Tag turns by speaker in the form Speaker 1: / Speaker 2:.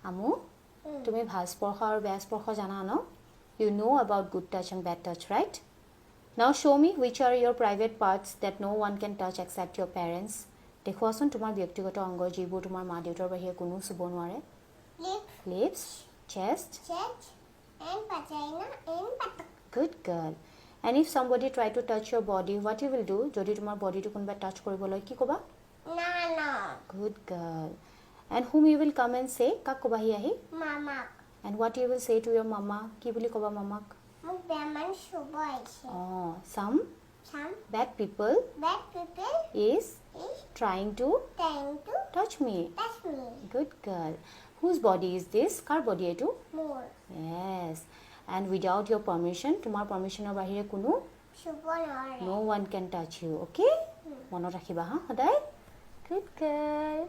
Speaker 1: আমু তুমি ভাল স্পৰ্শ আৰু বেয়া স্পৰ্শ জানা ন you know about good touch and bad touch right now show me which are your private parts that no one can touch except your parents দেখুৱাচোন তোমাৰ ব্যক্তিগত অংগ যিবোৰ তোমাৰ মা দেউতাৰ বাহিৰে কোনো চুব নোৱাৰে lips chest
Speaker 2: and vagina and buttock
Speaker 1: good girl and if somebody try to touch your body what you will do যদি তোমাৰ বডিটো কোনবা টাচ কৰিবলৈ কি কবা
Speaker 2: no
Speaker 1: good girl and whom you will come and say কাক কবাহি আহি
Speaker 2: mama
Speaker 1: and what you will say to your mama কি বুলি কবা মামাক
Speaker 2: মোক বেমান শুব আইছে
Speaker 1: some bad people is trying to touch me good girl whose body is this car body এটো
Speaker 2: মোৰ
Speaker 1: yes and without your permission তোমাৰ permissionৰ বাহিৰে কোনো
Speaker 2: শুব নোৱাৰে
Speaker 1: no one can touch you okay মনত ৰাখিবা হা সদায় good girl